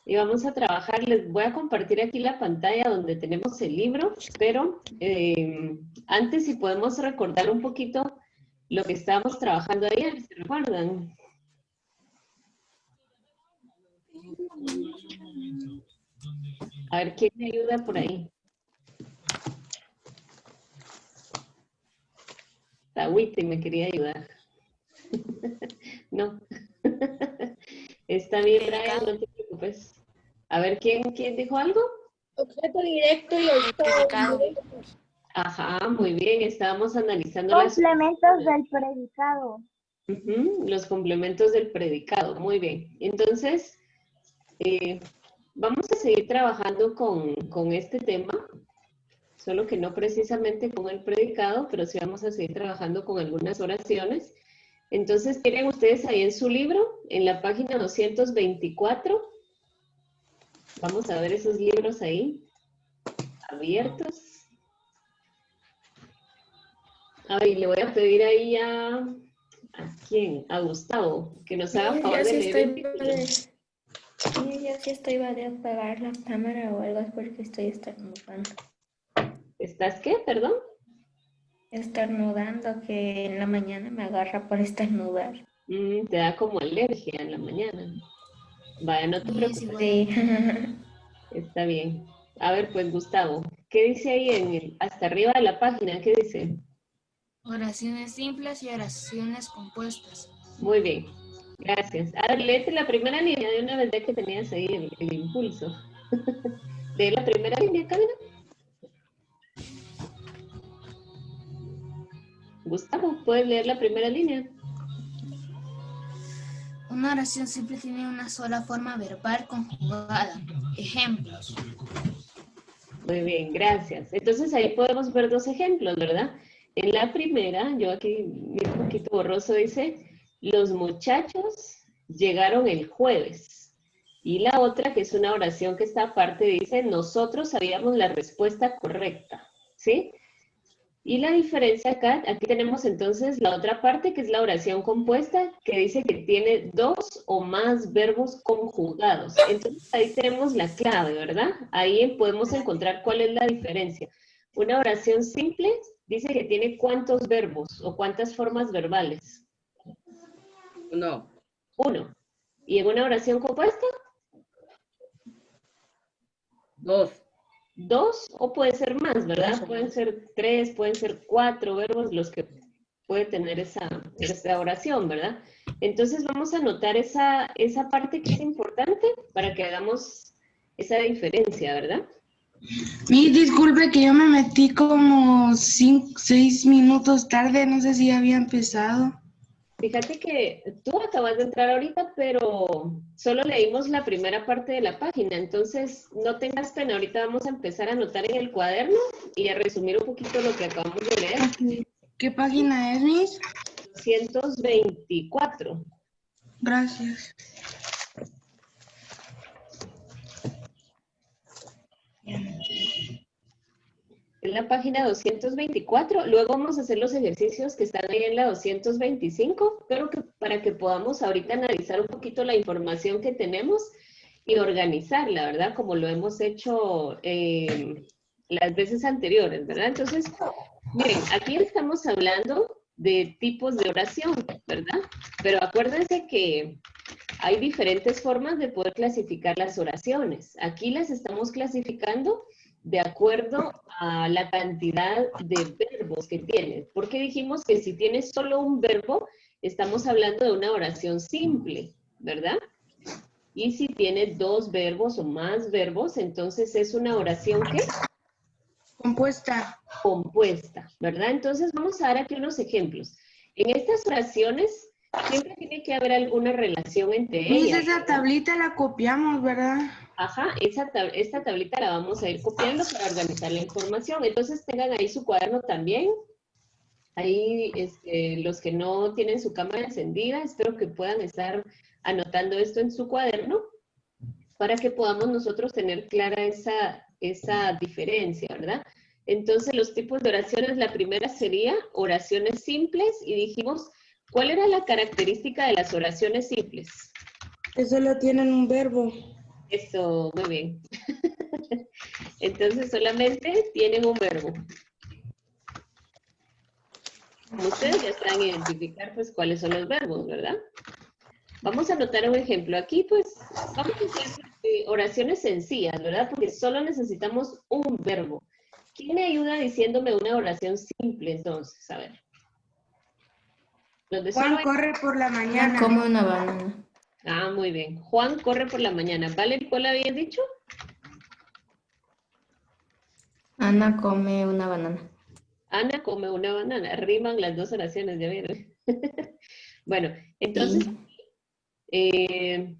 Y vamos a trabajar, les voy a compartir aquí la pantalla donde tenemos el libro, pero antes si podemos recordar un poquito lo que estábamos trabajando ayer, ¿se recuerdan? A ver, ¿quién me ayuda por ahí? Tawiti me quería ayudar. No. Está bien, Brian, no te preocupes. A ver, ¿quién dijo algo? Objeto directo y objeto indirecto. Ajá, muy bien, estábamos analizando las... Complementos del predicado. Los complementos del predicado, muy bien. Entonces, vamos a seguir trabajando con este tema, solo que no precisamente con el predicado, pero sí vamos a seguir trabajando con algunas oraciones. Entonces, tienen ustedes ahí en su libro, en la página 224, vamos a ver esos libros ahí, abiertos. A ver, le voy a pedir ahí ¿a quién? A Gustavo, que nos haga favor de leer el título. Sí, yo sí estoy va a apagar la cámara o algo porque estoy estornudando. ¿Estás qué? Perdón. Estornudando, que en la mañana me agarra por estornudar. Te da como alergia en la mañana. Vaya, no te preocupes. Sí. Está bien. A ver, pues, Gustavo, ¿qué dice ahí hasta arriba de la página? ¿Qué dice? Oraciones simples y oraciones compuestas. Muy bien. Gracias. A ver, léete la primera línea de una vez ya que tenías ahí el impulso. Lee la primera línea, Karina. Gustavo, ¿puedes leer la primera línea? Una oración simple tiene una sola forma verbal conjugada. Ejemplos. Muy bien, gracias. Entonces ahí podemos ver dos ejemplos, ¿verdad? En la primera, yo aquí, mira un poquito borroso, dice, los muchachos llegaron el jueves. Y la otra, que es una oración que está aparte, dice, nosotros sabíamos la respuesta correcta, ¿sí? Y la diferencia acá, aquí tenemos entonces la otra parte, que es la oración compuesta, que dice que tiene dos o más verbos conjugados. Entonces ahí tenemos la clave, ¿verdad? Ahí podemos encontrar cuál es la diferencia. Una oración simple dice que tiene cuántos verbos o cuántas formas verbales. No. Uno. ¿Y en una oración compuesta? Dos. Dos, o puede ser más, ¿verdad? Pueden ser tres, pueden ser cuatro verbos los que puede tener esa oración, ¿verdad? Entonces vamos a anotar esa parte que es importante para que hagamos esa diferencia, ¿verdad? Disculpe que yo me metí como 6 minutos tarde, no sé si ya había empezado. Fíjate que tú acabas de entrar ahorita, pero solo leímos la primera parte de la página, entonces no tengas pena, ahorita vamos a empezar a anotar en el cuaderno y a resumir un poquito lo que acabamos de leer. Okay. ¿Qué página es, Miss? 224. Gracias. En la página 224, luego vamos a hacer los ejercicios que están ahí en la 225, pero que para que podamos ahorita analizar un poquito la información que tenemos y organizarla, ¿verdad? Como lo hemos hecho las veces anteriores, ¿verdad? Entonces, miren, aquí estamos hablando de tipos de oración, ¿verdad? Pero acuérdense que hay diferentes formas de poder clasificar las oraciones. Aquí las estamos clasificando de acuerdo a la cantidad de verbos que tiene. Porque dijimos que si tienes solo un verbo, estamos hablando de una oración simple, ¿verdad? Y si tiene dos verbos o más verbos, entonces es una oración ¿qué? Compuesta. Compuesta, ¿verdad? Entonces vamos a dar aquí unos ejemplos. En estas oraciones siempre tiene que haber alguna relación entre ellas. Esa tablita la copiamos, ¿verdad? Ajá, esta tablita la vamos a ir copiando para organizar la información. Entonces tengan ahí su cuaderno también. Ahí los que no tienen su cámara encendida, espero que puedan estar anotando esto en su cuaderno para que podamos nosotros tener clara esa diferencia, ¿verdad? Entonces los tipos de oraciones, la primera sería oraciones simples y dijimos, ¿cuál era la característica de las oraciones simples? Que solo tienen un verbo. Eso, muy bien. Entonces solamente tienen un verbo. Como ustedes ya saben identificar pues cuáles son los verbos, ¿verdad? Vamos a anotar un ejemplo. Aquí pues vamos a hacer oraciones sencillas, ¿verdad? Porque solo necesitamos un verbo. ¿Quién me ayuda diciéndome una oración simple entonces? A ver. Donde solo Juan hay- corre por la Ana mañana. come una banana. Ah, muy bien. Juan corre por la mañana. ¿Vale? ¿Cuál habías dicho? Ana come una banana. Ana come una banana. Riman las dos oraciones, ya vieron. Bueno, entonces, Sí.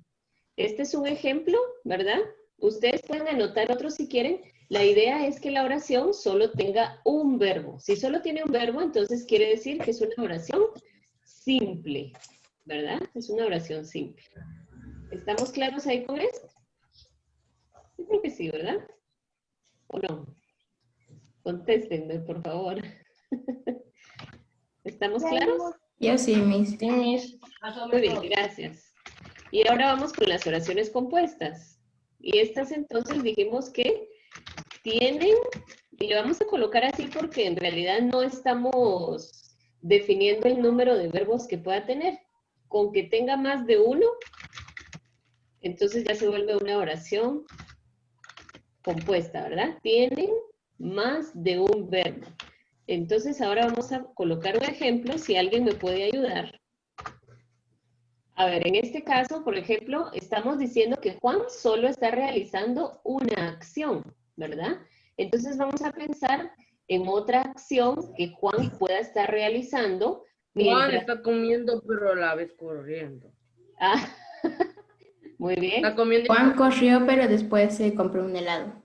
este es un ejemplo, ¿verdad? Ustedes pueden anotar otros si quieren. La idea es que la oración solo tenga un verbo. Si solo tiene un verbo, entonces quiere decir que es una oración simple, ¿verdad? Es una oración simple. ¿Estamos claros ahí con esto? Yo creo que sí, ¿verdad? ¿O no? Contéstenme, por favor. ¿Estamos claros? Yo sí, Miss. Sí, Miss. Más o Muy bien, menos. gracias. Y ahora vamos con las oraciones compuestas. Y estas entonces dijimos que tienen, y le vamos a colocar así porque en realidad no estamos definiendo el número de verbos que pueda tener. Con que tenga más de uno, entonces ya se vuelve una oración compuesta, ¿verdad? Tienen más de un verbo. Entonces ahora vamos a colocar un ejemplo, si alguien me puede ayudar. A ver, en este caso, por ejemplo, estamos diciendo que Juan solo está realizando una acción, ¿verdad? Entonces vamos a pensar en otra acción que Juan pueda estar realizando Juan mientras... está comiendo, pero a la vez corriendo. Ah, muy bien. Está comiendo. Juan corrió, pero después se compró un helado.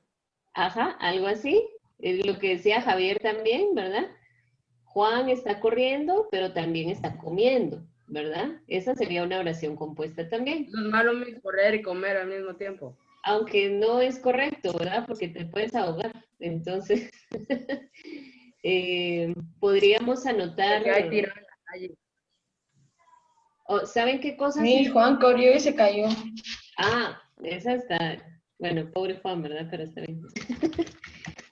Ajá, algo así. Es lo que decía Javier también, ¿verdad? Juan está corriendo, pero también está comiendo, ¿verdad? Esa sería una oración compuesta también. Es malo Miss, correr y comer al mismo tiempo. Aunque no es correcto, ¿verdad? Porque te puedes ahogar. Entonces, podríamos anotar... Porque hay tirado en la calle. ¿Saben qué cosas? Miss, Juan corrió y se cayó. Ah, esa está... Bueno, pobre Juan, ¿verdad? Pero está bien.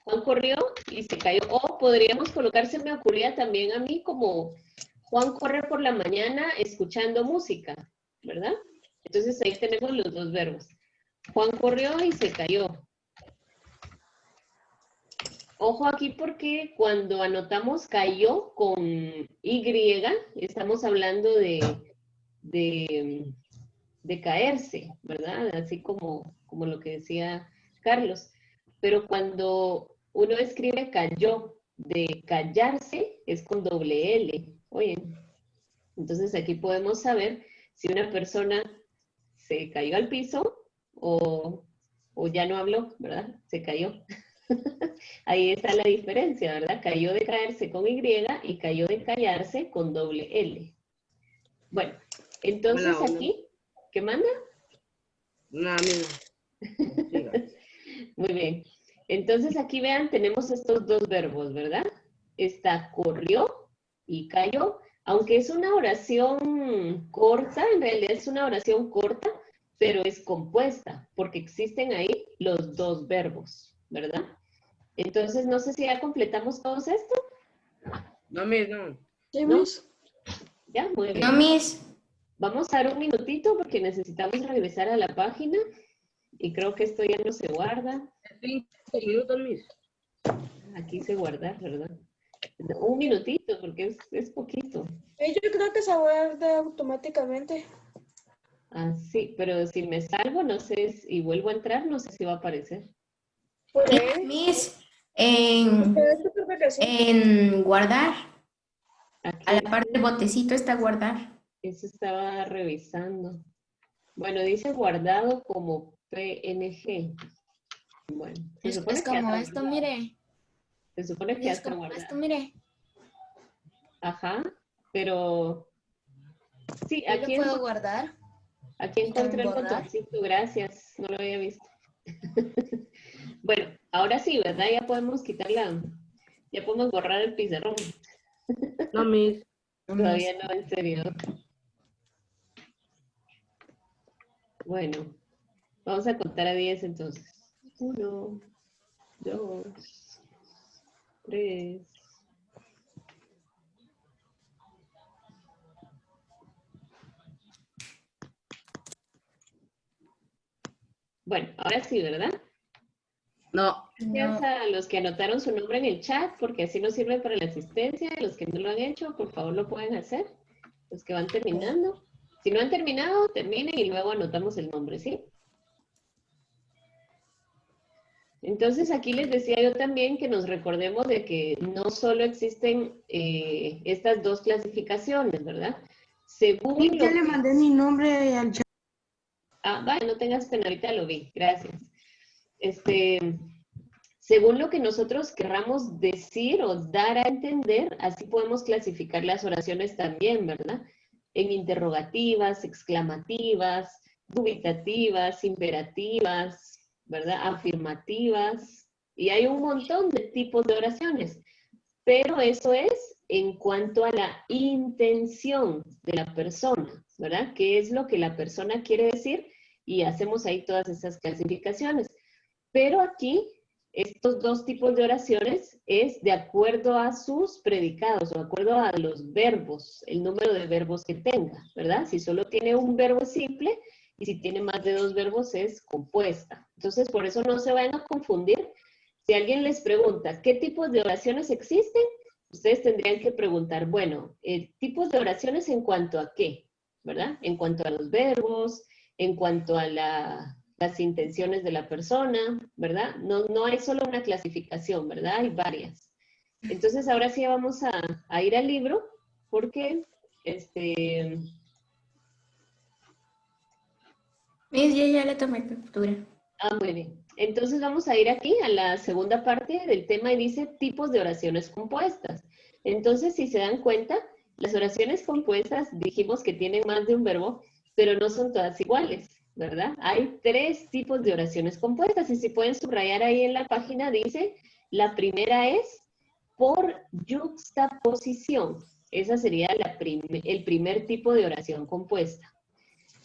Juan corrió y se cayó. O podríamos colocarse, me ocurría también a mí como Juan corre por la mañana escuchando música, ¿verdad? Entonces ahí tenemos los dos verbos. Juan corrió y se cayó. Ojo aquí porque cuando anotamos cayó con Y, estamos hablando de caerse, ¿verdad? Así como lo que decía Carlos. Pero cuando uno escribe cayó, de callarse, es con doble L. Oye, entonces aquí podemos saber si una persona se cayó al piso o ya no habló, ¿verdad? Se cayó. Ahí está la diferencia, ¿verdad? Cayó de caerse con Y y cayó de callarse con doble L. Bueno, entonces Hola, hola. aquí, ¿qué manda? Una amiga. Siga. Muy bien. Entonces aquí vean, tenemos estos dos verbos, ¿verdad? Está corrió y cayó. Aunque es una oración corta, en realidad es una oración corta, pero es compuesta, porque existen ahí los dos verbos, ¿verdad? Entonces, no sé si ya completamos todos esto. No, Miss, no. ¿No? Ya, muy bien. No, Miss. Vamos a dar un minutito porque necesitamos regresar a la página y creo que esto ya no se guarda. 5 minutos, Miss. Aquí se guarda, ¿verdad? Un minutito porque es poquito. Yo creo que se guarda automáticamente. Ah, sí, pero si me salgo, no sé, y vuelvo a entrar, no sé si va a aparecer. Puede. Miss, Pero esto creo que sí. en guardar, Aquí, a la parte del botecito está guardar. eso estaba revisando. Bueno, dice guardado como PNG. Bueno, se supone Es que ya como está esto, guardado. mire. Se supone que ya Es está como guardado. esto, mire. Ajá, pero sí, Yo lo puedo guardar. aquí y también encontré el borrar. botoncito, gracias, no lo había visto. Bueno, ahora sí, ¿verdad? Ya podemos borrar el pizarrón. No, Miss. Todavía no, en serio. Bueno, Vamos a contar a 10 entonces. 1, 2, 3. Bueno, ahora sí, ¿verdad? No. Gracias a los que anotaron su nombre en el chat, porque así nos sirve para la asistencia. Los que no lo han hecho, por favor lo pueden hacer. Los que van terminando. Si no han terminado, terminen y luego anotamos el nombre, ¿sí? Entonces aquí les decía yo también que nos recordemos de que no solo existen estas dos clasificaciones, ¿verdad? Según Sí, lo ya le que... mandé mi nombre al chat. Ah, vaya, no tengas pena, ahorita lo vi, gracias. Según lo que nosotros querramos decir o dar a entender, así podemos clasificar las oraciones también, ¿verdad? En interrogativas, exclamativas, dubitativas, imperativas, ¿verdad? Afirmativas, y hay un montón de tipos de oraciones, pero eso es en cuanto a la intención de la persona, ¿verdad? ¿Qué es lo que la persona quiere decir? Y hacemos ahí todas esas clasificaciones. Pero aquí, estos dos tipos de oraciones es de acuerdo a sus predicados, o de acuerdo a los verbos, el número de verbos que tenga, ¿verdad? Si solo tiene un verbo simple, y si tiene más de dos verbos es compuesta. Entonces, por eso no se vayan a confundir. Si alguien les pregunta, ¿qué tipos de oraciones existen? Ustedes tendrían que preguntar, bueno, tipos de oraciones en cuanto a qué, ¿verdad? En cuanto a los verbos, en cuanto a las intenciones de la persona, ¿verdad? No hay solo una clasificación, ¿verdad? Hay varias. Entonces, ahora sí vamos a ir al libro, porque, Miss, yo ya le tomé captura. muy bien. Entonces vamos a ir aquí a la segunda parte del tema y dice tipos de oraciones compuestas. Entonces, si se dan cuenta, las oraciones compuestas dijimos que tienen más de un verbo, pero no son todas iguales, ¿verdad? Hay 3 tipos de oraciones compuestas y si pueden subrayar ahí en la página dice, la primera es por yuxtaposición. Esa sería el primer tipo de oración compuesta.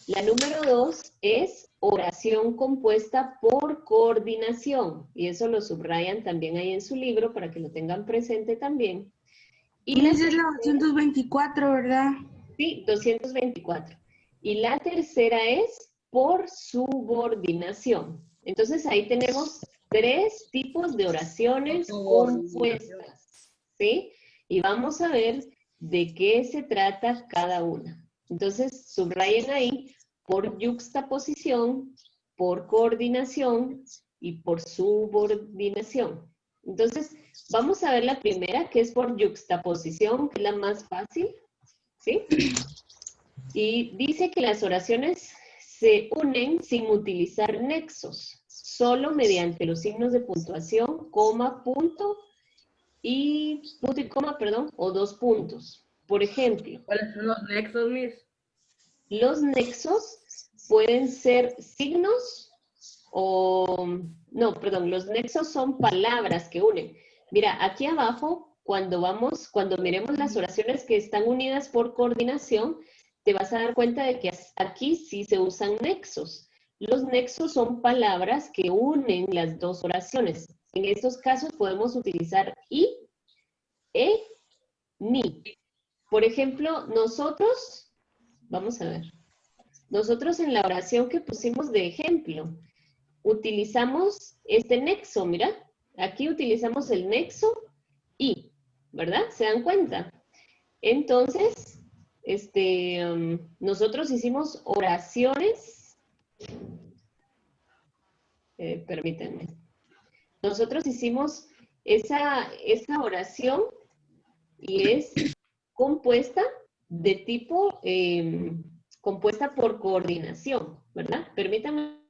La número 2 es oración compuesta por coordinación, y eso lo subrayan también ahí en su libro para que lo tengan presente también. Y Esa es la 224, ¿verdad? sí, 224. Y la tercera es por subordinación. Entonces ahí tenemos 3 tipos de oraciones compuestas, ¿sí? Y vamos a ver de qué se trata cada una. Entonces, subrayen ahí por yuxtaposición, por coordinación y por subordinación. Entonces, vamos a ver la primera, que es por yuxtaposición, que es la más fácil, ¿sí? Y dice que las oraciones se unen sin utilizar nexos, solo mediante los signos de puntuación, coma, punto y coma, perdón, o 2 puntos. Por ejemplo, ¿Cuáles son los nexos, Miss? los nexos pueden ser signos o, no, perdón, los nexos son palabras que unen. Mira, aquí abajo, cuando miremos las oraciones que están unidas por coordinación, te vas a dar cuenta de que aquí sí se usan nexos. Los nexos son palabras que unen las dos oraciones. En estos casos podemos utilizar y, ni. Por ejemplo, nosotros, vamos a ver, nosotros en la oración que pusimos de ejemplo, utilizamos este nexo, mira, aquí utilizamos el nexo y, ¿verdad? ¿Se dan cuenta? Entonces, nosotros hicimos oraciones, permítanme, nosotros hicimos esa oración y es compuesta de tipo, compuesta por coordinación, ¿verdad? Permítanme.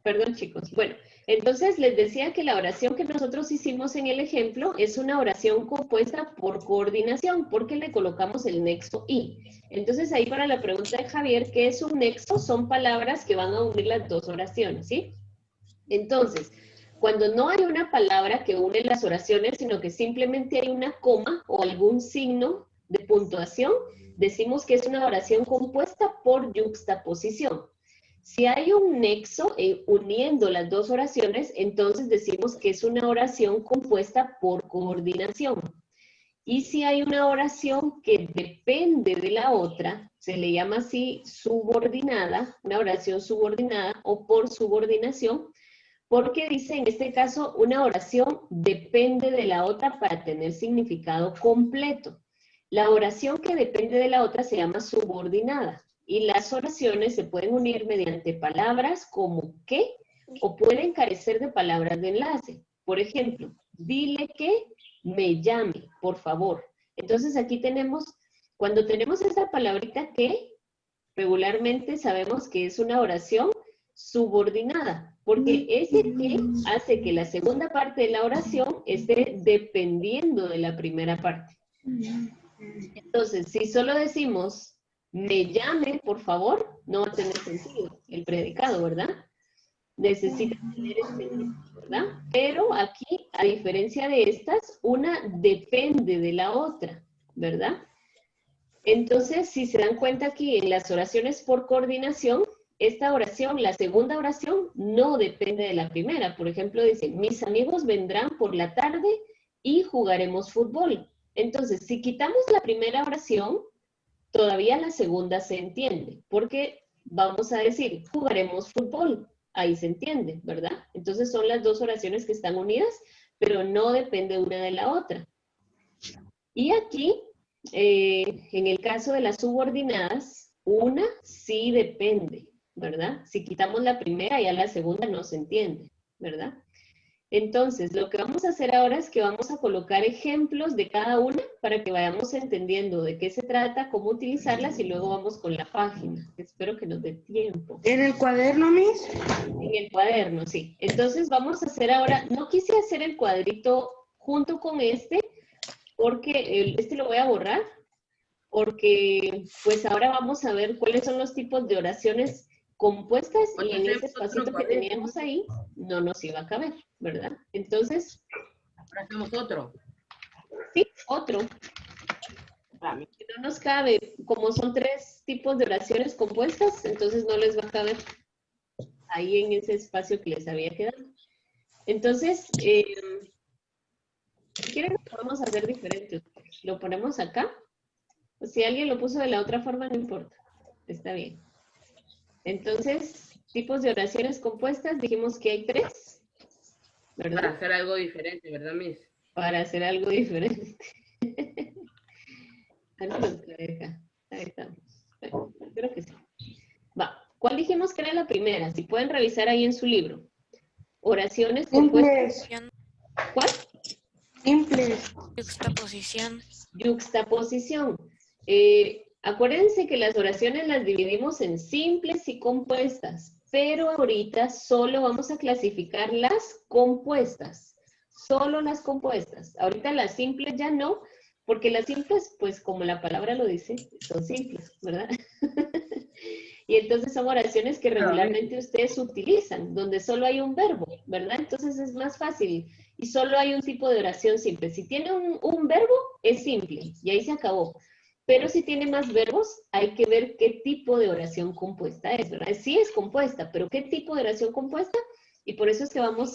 Perdón, chicos. Bueno, entonces les decía que la oración que nosotros hicimos en el ejemplo es una oración compuesta por coordinación, porque le colocamos el nexo y. Entonces ahí para la pregunta de Javier, ¿qué es un nexo? Son palabras que van a unir las dos oraciones, ¿sí? Entonces, cuando no hay una palabra que une las oraciones, sino que simplemente hay una coma o algún signo de puntuación, decimos que es una oración compuesta por yuxtaposición. Si hay un nexo uniendo las dos oraciones, entonces decimos que es una oración compuesta por coordinación. Y si hay una oración que depende de la otra, se le llama así subordinada, una oración subordinada o por subordinación, porque dice en este caso una oración depende de la otra para tener significado completo. La oración que depende de la otra se llama subordinada. Y las oraciones se pueden unir mediante palabras como que o pueden carecer de palabras de enlace. Por ejemplo, dile que me llame, por favor. Entonces aquí tenemos, cuando tenemos esta palabrita que, regularmente sabemos que es una oración subordinada, porque ese que hace que la segunda parte de la oración esté dependiendo de la primera parte. Entonces, si solo decimos me llame, por favor, no va a tener sentido el predicado, ¿verdad? Necesita tener sentido, ¿verdad? Pero aquí, a diferencia de estas, una depende de la otra, ¿verdad? Entonces, si se dan cuenta aquí en las oraciones por coordinación, esta oración, la segunda oración, no depende de la primera. Por ejemplo, dice, mis amigos vendrán por la tarde y jugaremos fútbol. Entonces, si quitamos la primera oración, todavía la segunda se entiende, porque vamos a decir, jugaremos fútbol, ahí se entiende, ¿verdad? Entonces son las dos oraciones que están unidas, pero no depende una de la otra. Y aquí, en el caso de las subordinadas, una sí depende, ¿verdad? Si quitamos la primera, ya la segunda no se entiende, ¿verdad? Entonces, lo que vamos a hacer ahora es que vamos a colocar ejemplos de cada una para que vayamos entendiendo de qué se trata, cómo utilizarlas y luego vamos con la página. Espero que nos dé tiempo. ¿En el cuaderno, Miss? En el cuaderno, sí. Entonces vamos a hacer ahora, no quise hacer el cuadrito junto con este, porque este lo voy a borrar, porque pues ahora vamos a ver cuáles son los tipos de oraciones compuestas y en ese espacito que teníamos ahí no nos iba a caber, ¿verdad? Entonces, Ahora hacemos otro. sí, otro. Que no nos cabe, como son 3 tipos de oraciones compuestas, entonces no les va a caber ahí en ese espacio que les había quedado. Entonces, si quieren lo podemos hacer diferente. Lo ponemos acá. O si alguien lo puso de la otra forma, no importa. Está bien. Entonces, tipos de oraciones compuestas, dijimos que hay 3, ¿verdad? Para hacer algo diferente, ¿verdad, Miss? Para hacer algo diferente. Ahí estamos. Bueno, creo que sí. Va. ¿Cuál dijimos que era la primera? Si pueden revisar ahí en su libro. Oraciones compuestas. Simples. ¿Cuál? Simples. Yuxtaposición. Yuxtaposición. Acuérdense que las oraciones las dividimos en simples y compuestas, pero ahorita solo vamos a clasificar las compuestas, solo las compuestas. Ahorita las simples ya no, porque las simples, pues como la palabra lo dice, son simples, ¿verdad? Y entonces son oraciones que regularmente ustedes utilizan, donde solo hay un verbo, ¿verdad? Entonces es más fácil y solo hay un tipo de oración simple. Si tiene un verbo, es simple y ahí se acabó. Pero si tiene más verbos, hay que ver qué tipo de oración compuesta es, ¿verdad? Sí es compuesta, pero ¿qué tipo de oración compuesta? Y por eso es que vamos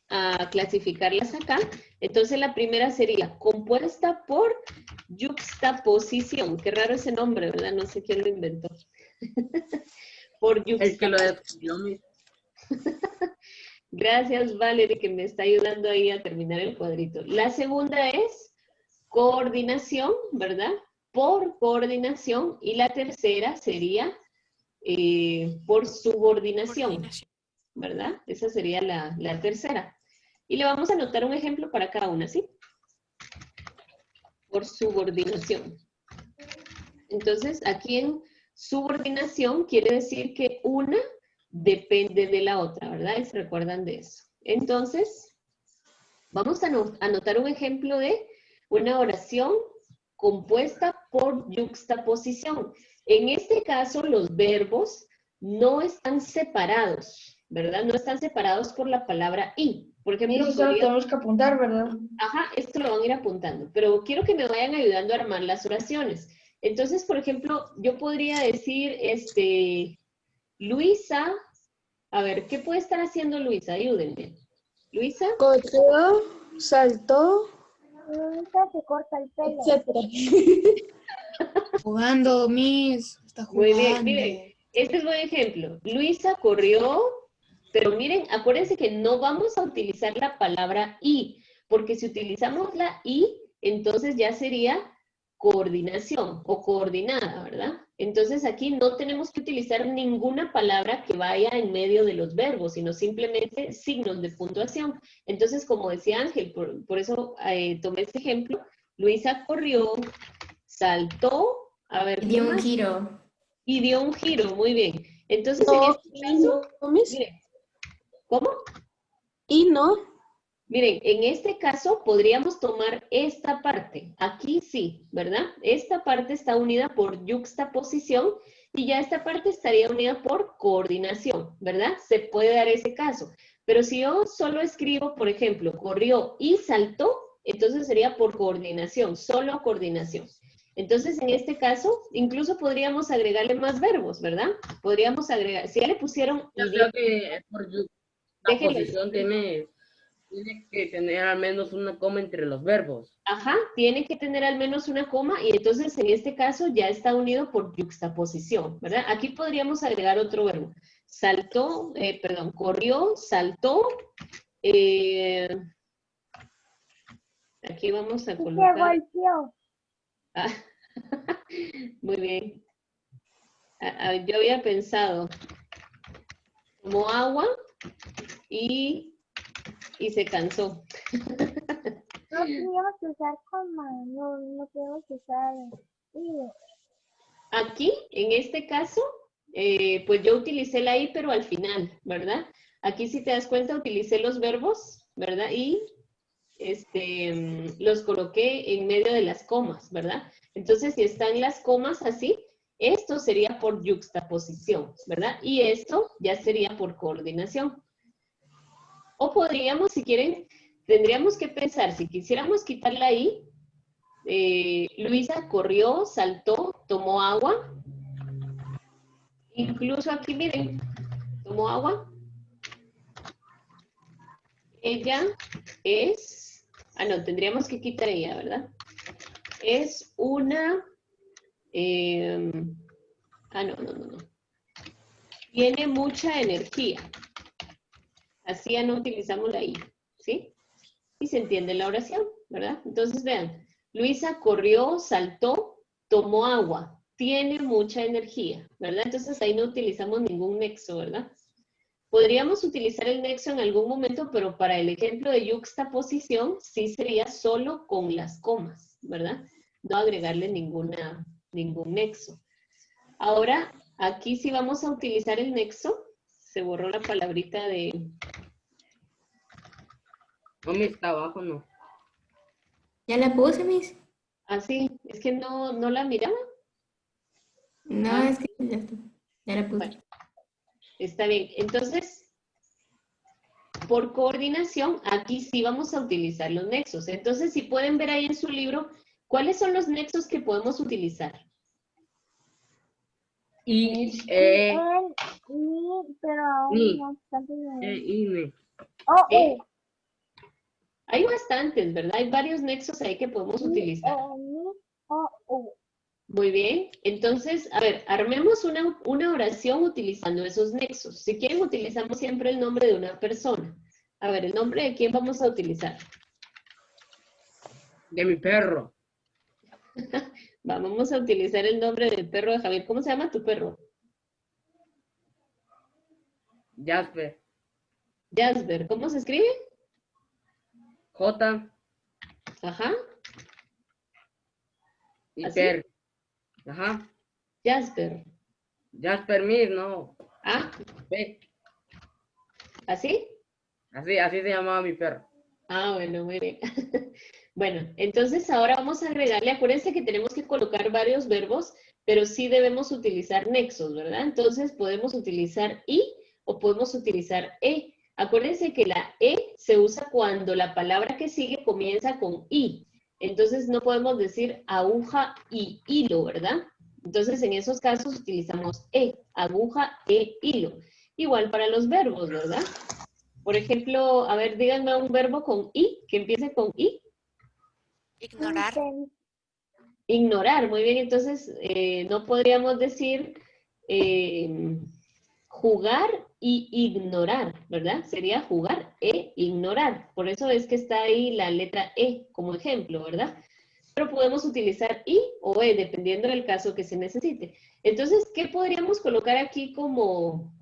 a clasificarlas acá. Entonces la primera sería compuesta por yuxtaposición. Qué raro ese nombre, ¿verdad? No sé quién lo inventó. Por yuxtaposición. El que lo descubrió, Miss. Gracias, Valerie, que me está ayudando ahí a terminar el cuadrito. La segunda es coordinación, ¿verdad? Por coordinación. Y la tercera sería por subordinación, ¿verdad? Esa sería la tercera. Y le vamos a anotar un ejemplo para cada una, ¿sí? Por subordinación. Entonces, aquí en subordinación quiere decir que una depende de la otra, ¿verdad? ¿Se recuerdan de eso? Entonces, vamos a anotar un ejemplo de una oración compuesta por yuxtaposición. En este caso, los verbos no están separados, ¿verdad? No están separados por la palabra y. Por ejemplo, Eso lo tenemos que apuntar, ¿verdad? ajá, esto lo van a ir apuntando, pero quiero que me vayan ayudando a armar las oraciones. Entonces, por ejemplo, yo podría decir, Luisa, a ver, ¿qué puede estar haciendo Luisa? Ayúdenme. Luisa, Corrió, saltó, Luisa se corta el pelo. etcétera. Jugando, Miss. Está muy jugando. bien, miren, este es buen ejemplo. Luisa corrió, pero miren, acuérdense que no vamos a utilizar la palabra y, porque si utilizamos la y, entonces ya sería coordinación o coordinada, ¿verdad? Entonces aquí no tenemos que utilizar ninguna palabra que vaya en medio de los verbos, sino simplemente signos de puntuación. Entonces, como decía Ángel, por eso tomé este ejemplo, Luisa corrió, saltó, a ver, ¿qué Dio un más? giro. Y dio un giro, muy bien. Entonces, en No, este caso, no, Miss. miren, ¿cómo? Y no. Miren, en este caso podríamos tomar esta parte. Aquí sí, ¿verdad? Esta parte está unida por yuxtaposición y ya esta parte estaría unida por coordinación, ¿verdad? Se puede dar ese caso. Pero si yo solo escribo, por ejemplo, corrió y saltó, entonces sería por coordinación, solo coordinación. Entonces, en este caso, incluso podríamos agregarle más verbos, ¿verdad? Podríamos agregar, si ya le pusieron Yo y creo que por la déjenme. posición tiene que tener al menos una coma entre los verbos. Ajá, tiene que tener al menos una coma y entonces en este caso ya está unido por yuxtaposición, ¿verdad? Aquí podríamos agregar otro verbo. Saltó, perdón, corrió, saltó. Aquí vamos a Y se colocar. golpeó. Ah, muy bien. Yo había pensado, tomó agua y se cansó. No tenemos que usar coma, no tenemos que usar i. Aquí, en este caso, pues yo utilicé la I, pero al final, ¿verdad? Aquí, si te das cuenta, utilicé los verbos, ¿verdad? Y los coloqué en medio de las comas, ¿verdad? Entonces, si están las comas así, esto sería por yuxtaposición, ¿verdad? Y esto ya sería por coordinación. O podríamos, si quieren, tendríamos que pensar, si quisiéramos quitar la I, Luisa corrió, saltó, tomó agua. Incluso aquí, miren, tomó agua. Ella es, no, tendríamos que quitar ella, ¿verdad? Es una, no. Tiene mucha energía. Así ya no utilizamos la I, ¿sí? Y se entiende la oración, ¿verdad? Entonces, vean, Luisa corrió, saltó, tomó agua, tiene mucha energía, ¿verdad? Entonces ahí no utilizamos ningún nexo, ¿verdad? Podríamos utilizar el nexo en algún momento, pero para el ejemplo de yuxtaposición sí sería solo con las comas, ¿verdad? No agregarle ningún nexo. Ahora, aquí sí vamos a utilizar el nexo. Se borró la palabrita de... No, me está abajo, no. ¿Ya la puse, Miss? Ah, sí, es que no la miraba. No, Ah. es que ya está. Ya la puse. Bueno, está bien. Entonces, por coordinación, aquí sí vamos a utilizar los nexos. Entonces, si pueden ver ahí en su libro, ¿cuáles son los nexos que podemos utilizar? Y, Pero aún ni, no obstante. ne. Hay bastantes, ¿verdad? Hay varios nexos ahí que podemos utilizar. Muy bien. Entonces, a ver, armemos una oración utilizando esos nexos. Si quieren, utilizamos siempre el nombre de una persona. A ver, ¿el nombre de quién vamos a utilizar? De mi perro. Vamos a utilizar el nombre del perro de Javier. ¿Cómo se llama tu perro? Jasper. Jasper. ¿Cómo se escribe? J. Ajá. Y ¿Así? Per. Ajá. Jasper. Jasper Mir, no. Ah, P. ¿así? Así se llamaba mi perro. Ah, bueno, muy bien. Bueno, entonces ahora vamos a agregarle, acuérdense que tenemos que colocar varios verbos, pero sí debemos utilizar nexos, ¿verdad? Entonces podemos utilizar y o podemos utilizar e. Acuérdense que la e se usa cuando la palabra que sigue comienza con i. Entonces no podemos decir aguja y hilo, ¿verdad? Entonces en esos casos utilizamos e, aguja e hilo. Igual para los verbos, ¿verdad? Por ejemplo, a ver, díganme un verbo con i, que empiece con i. Ignorar. Ignorar, muy bien. Entonces, no podríamos decir jugar y ignorar, ¿verdad? Sería jugar e ignorar. Por eso es que está ahí la letra e como ejemplo, ¿verdad? Pero podemos utilizar i o e, dependiendo del caso que se necesite. Entonces, ¿qué podríamos colocar aquí como...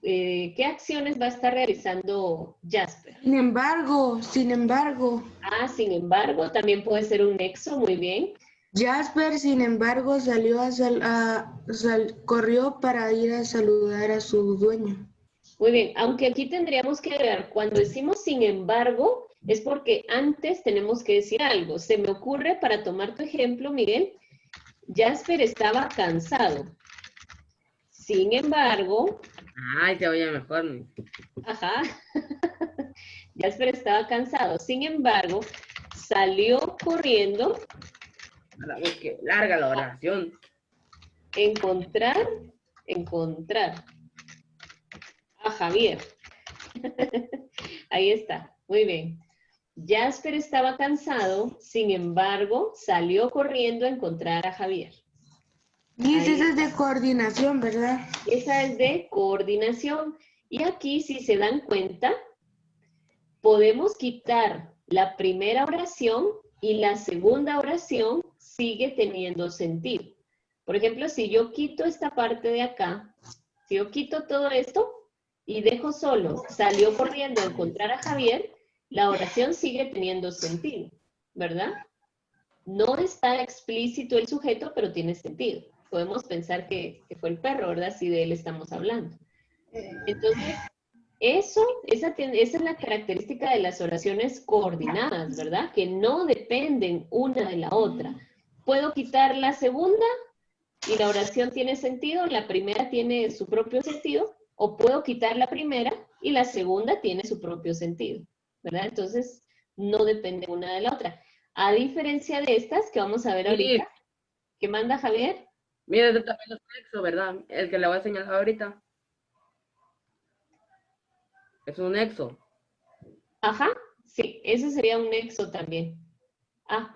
¿qué acciones va a estar realizando Jasper? Sin embargo, Ah, sin embargo, también puede ser un nexo, muy bien. Jasper, sin embargo, corrió para ir a saludar a su dueño. Muy bien, aunque aquí tendríamos que agregar, cuando decimos sin embargo, es porque antes tenemos que decir algo. Se me ocurre, para tomar tu ejemplo, Miguel, Jasper estaba cansado. Sin embargo, Ay, se oye mejor. ajá, Jasper estaba cansado. Sin embargo, salió corriendo Es que larga la oración. encontrar a Javier. Ahí está, muy bien. Jasper estaba cansado, sin embargo, salió corriendo a encontrar a Javier. Miss, esa es de coordinación, ¿verdad? Esa es de coordinación. Y aquí, si se dan cuenta, podemos quitar la primera oración y la segunda oración sigue teniendo sentido. Por ejemplo, si yo quito esta parte de acá, si yo quito todo esto y dejo solo, salió corriendo a encontrar a Javier, la oración sigue teniendo sentido, ¿verdad? No está explícito el sujeto, pero tiene sentido. Podemos pensar que fue el perro, ¿verdad? Si de él estamos hablando. Entonces, esa es la característica de las oraciones coordinadas, ¿verdad? Que no dependen una de la otra. Puedo quitar la segunda y la oración tiene sentido, la primera tiene su propio sentido, o puedo quitar la primera y la segunda tiene su propio sentido, ¿verdad? Entonces, no depende una de la otra. A diferencia de estas que vamos a ver ahorita, ¿qué manda Javier? Mira, este también es un nexo, ¿verdad? El que le voy a señalar ahorita. Es un nexo. Ajá, sí, ese sería un nexo también. Ah,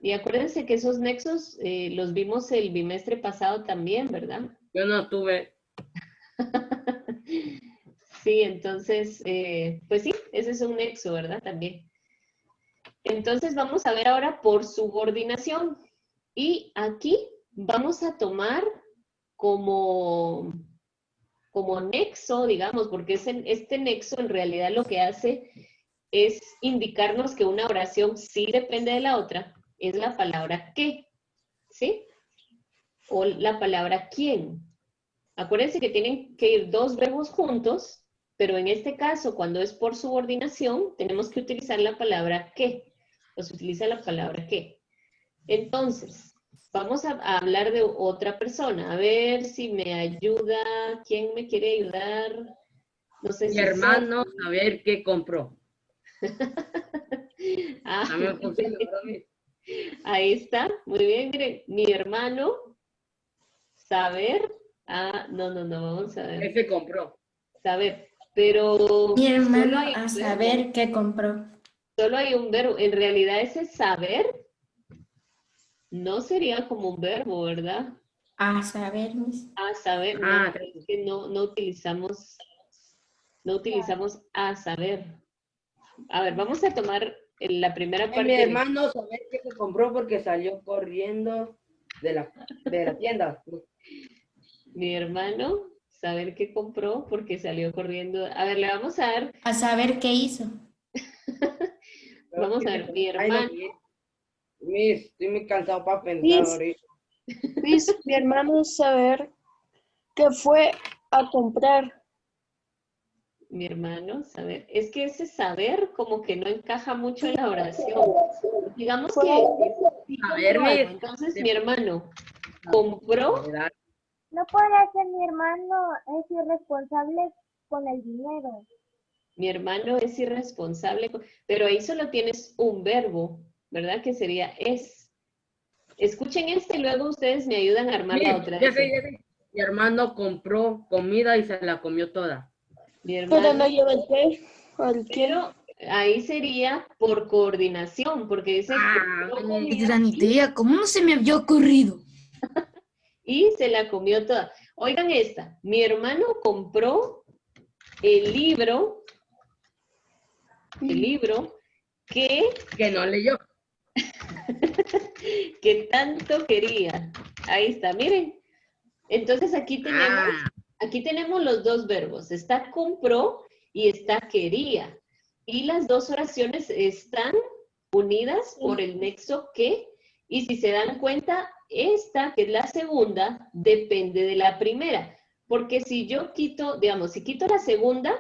y acuérdense que esos nexos los vimos el bimestre pasado también, ¿verdad? Yo no estuve. Sí, entonces, pues sí, ese es un nexo, ¿verdad? También. Entonces vamos a ver ahora por subordinación. Y aquí vamos a tomar como nexo, digamos, porque este nexo en realidad lo que hace es indicarnos que una oración sí depende de la otra, es la palabra que, ¿sí? O la palabra quién. Acuérdense que tienen que ir dos verbos juntos, pero en este caso, cuando es por subordinación, tenemos que utilizar la palabra que. Pues utiliza la palabra que. Entonces, vamos a hablar de otra persona. A ver si me ayuda. ¿Quién me quiere ayudar? No sé Mi si hermano, saber qué compró. Ah, A mí me funciona, ¿verdad? ahí está. Muy bien, miren. Mi hermano, saber. Ah, no, vamos a ver. ¿Qué se compró? Saber. Pero Mi solo hermano hay a un verbo. saber qué compró. Solo hay un verbo. En realidad ese saber no sería como un verbo, ¿verdad? A saber, Miss. A saber, no, Ah, es que no utilizamos a saber. A ver, vamos a tomar la primera parte. mi hermano saber qué se compró porque salió corriendo de la tienda. Mi hermano, saber qué compró porque salió corriendo. A ver, le vamos a dar, A saber qué hizo. vamos a ver, mi Ay, no, hermano, Miss, estoy muy cansado para pensar Miss. ahorita. Mi hermano saber que fue a comprar. Mi hermano, saber. Es que ese saber como que no encaja mucho en la oración. Digamos que sí A ver, compró algo. Miss. Entonces mi hermano compró, No podrá ser mi hermano, es irresponsable con el dinero. mi hermano es irresponsable, pero ahí solo tienes un verbo, ¿verdad? Que sería es. Escuchen este y luego ustedes me ayudan a armar la Miss, otra. ya sé, Dice, ya sé. Mi hermano compró comida y se la comió toda. mi Pero no hermano, lleva el qué. ¿El qué? pero ahí sería por coordinación, porque dice Ah, compró Qué comida gran idea. ¿Cómo no se me había ocurrido? y se la comió toda. Oigan esta, mi hermano compró el libro que no leyó. que tanto quería. Ahí está, miren. Entonces Ah, aquí tenemos los dos verbos. Está compró y está quería. Y las dos oraciones están unidas por el nexo que. Y si se dan cuenta, esta, que es la segunda, depende de la primera. Porque si yo quito, digamos, si quito la segunda,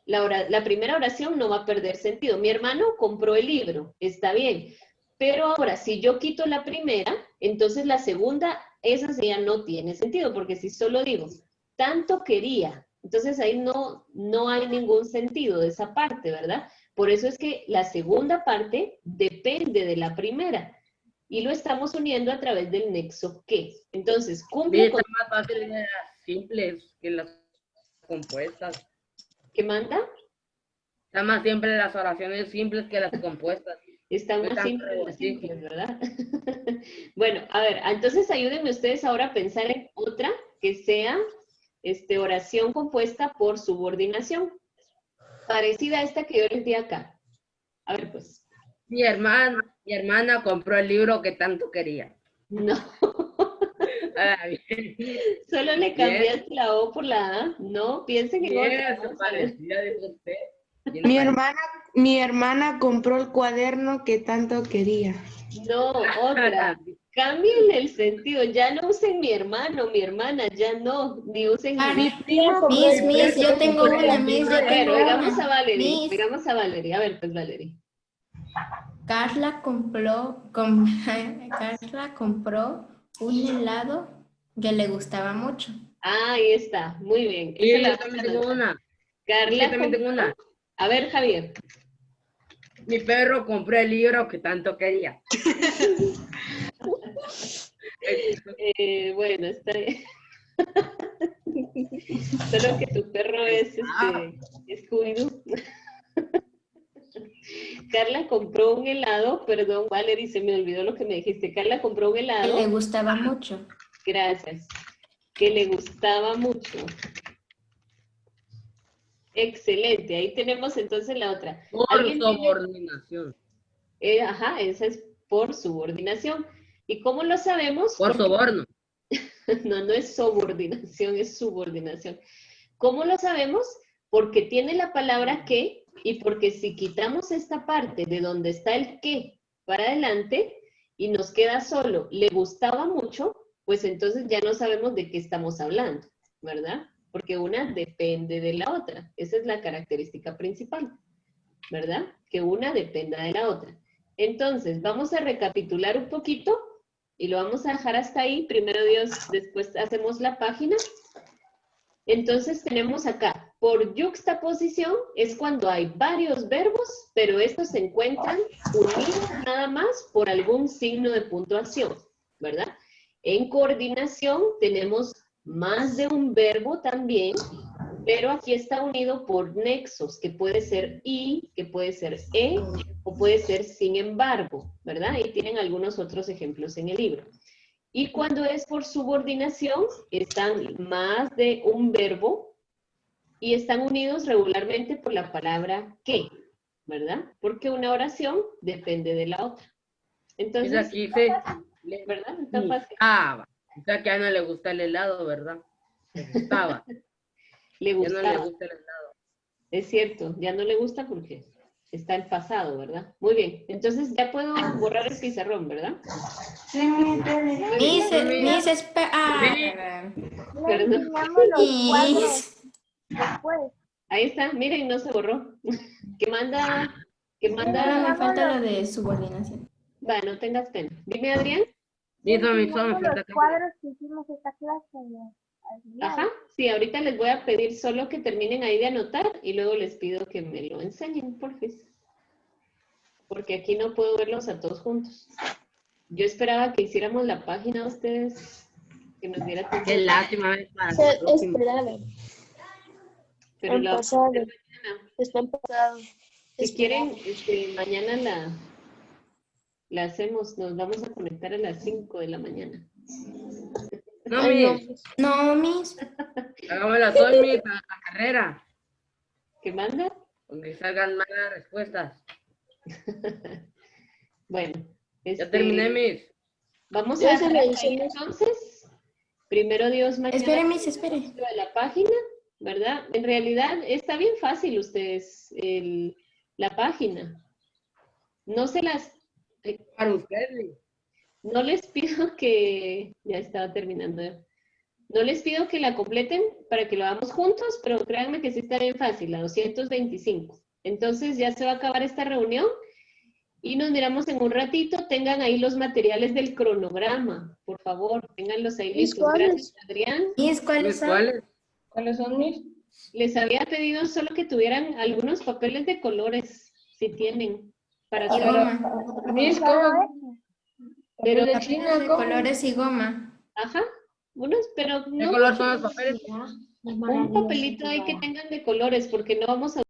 la primera oración no va a perder sentido. Mi hermano compró el libro, está bien. Pero ahora, si yo quito la primera, entonces la segunda, esa ya no tiene sentido, porque si solo digo, tanto quería, entonces ahí no hay ningún sentido de esa parte, ¿verdad? Por eso es que la segunda parte depende de la primera y lo estamos uniendo a través del nexo que. Entonces, cumple está con... más fácil de las simples que las compuestas. ¿Qué manda? Está más siempre las oraciones simples que las compuestas. Están No más están simples las rebuscadas. simples, ¿verdad? Bueno, a ver, entonces ayúdenme ustedes ahora a pensar en otra que sea oración compuesta por subordinación, parecida a esta que yo les di acá. A ver, pues. Mi hermana compró el libro que tanto quería. No, Ah, bien. solo le Bien, cambiaste la O por la A. No, piensen en otra. bien, se Vamos a ver. parecía de usted. Bien Mi parecida. hermana, mi hermana compró el cuaderno que tanto quería. No, otra. Cambien el sentido. Ya no usen mi hermano, mi hermana, ya no. Ni usen Ah, Mi primo compró Miss, yo tengo una, Miss, yo A ver, tengo oigamos a una. Valerie. Miss, Oigamos a Valerie. A ver, pues Valerie. Carla compró un helado que le gustaba mucho. Ah, ahí está. Muy bien. Esa Y la yo vamos también a tengo anotar. una. Y yo Carla también tengo compró. una. A ver, Javier. Mi perro compró el libro que tanto quería. Bueno, está bien. Solo que tu perro es Scooby-Doo. Carla compró un helado, perdón, Valerie, se me olvidó lo que me dijiste. Carla compró un Que le helado, gustaba mucho. gracias, que le gustaba mucho. Excelente, ahí tenemos entonces la otra. Por ¿Alguien tiene? subordinación. Ajá, esa es por subordinación. ¿Y cómo lo sabemos? Por Porque soborno. no es subordinación, es subordinación. ¿Cómo lo sabemos? Porque tiene la palabra que y porque si quitamos esta parte de donde está el que para adelante y nos queda solo le gustaba mucho, pues entonces ya no sabemos de qué estamos hablando, ¿verdad? Porque una depende de la otra. Esa es la característica principal, ¿verdad? Que una dependa de la otra. Entonces, vamos a recapitular un poquito y lo vamos a dejar hasta ahí. Primero Dios, después hacemos la página. Entonces tenemos acá, por yuxtaposición es cuando hay varios verbos, pero estos se encuentran unidos nada más por algún signo de puntuación, ¿verdad? En coordinación tenemos más de un verbo también, pero aquí está unido por nexos, que puede ser y, que puede ser o puede ser sin embargo, ¿verdad? Ahí tienen algunos otros ejemplos en el libro. Y cuando es por subordinación, están más de un verbo y están unidos regularmente por la palabra que, ¿verdad? Porque una oración depende de la otra. Entonces Entonces, aquí dice, ¿verdad? Está fácil. gustaba. O sea que a Ana le gusta el helado, ¿verdad? Le gustaba. Le Ya no le gustaba. gusta el helado. Es cierto, ya no le gusta porque está el pasado, ¿verdad? Muy bien. Entonces ya puedo borrar el pizarrón, ¿verdad? Sí, mi tele. Miss, espera. Le Perdón. enseñamos los Miss. cuadros después. Ahí está, miren, no se borró. ¿Qué manda? Ahora me falta lo de subordinación. Va, no tengas pena. Dime, Adrián. Le Listo, mi enseñamos son, los cuadros que hicimos esta clase. Ajá, sí, ahorita les voy a pedir solo que terminen ahí de anotar y luego les pido que me lo enseñen, porfis. Porque aquí no puedo verlos a todos juntos. Yo esperaba que hiciéramos la página a ustedes, que nos diera tiempo. Qué lástima, para Se la próxima. esperaron. Pero la vamos a hacer mañana. Está en pasado. Si quieren, mañana la hacemos, nos vamos a conectar a las 5 de la mañana. No, Ay, no. Miss. No, Miss. Hagámosla hoy, Miss, a la carrera. ¿Qué manda? Aunque salgan malas respuestas. Bueno, Ya terminé, Miss. vamos Ya a se dejar lo hasta ahí hicimos. entonces. Primero Dios, mañana. Espere, Miss, espere. De la página, ¿verdad? En realidad está bien fácil ustedes la página. No se las, Para ustedes. no les pido que, ya estaba terminando. No les pido que la completen para que lo hagamos juntos, pero créanme que sí está bien fácil, la 225. Entonces ya se va a acabar esta reunión y nos miramos en un ratito. Tengan ahí los materiales del cronograma, por favor, ténganlos ahí ¿Y listos. cuáles? Gracias, Adrián. Miss, ¿cuáles Miss, son? ¿cuáles? ¿Cuáles son mis? Les había pedido solo que tuvieran algunos papeles de colores, si tienen, para Y hacer. goma. Mis, Solo ¿cómo? eso. Pero, ¿De China, De cómo? colores y goma. ajá, unos, pero ¿Qué no color son los papeles? un papelito ahí que tengan de colores, porque no vamos a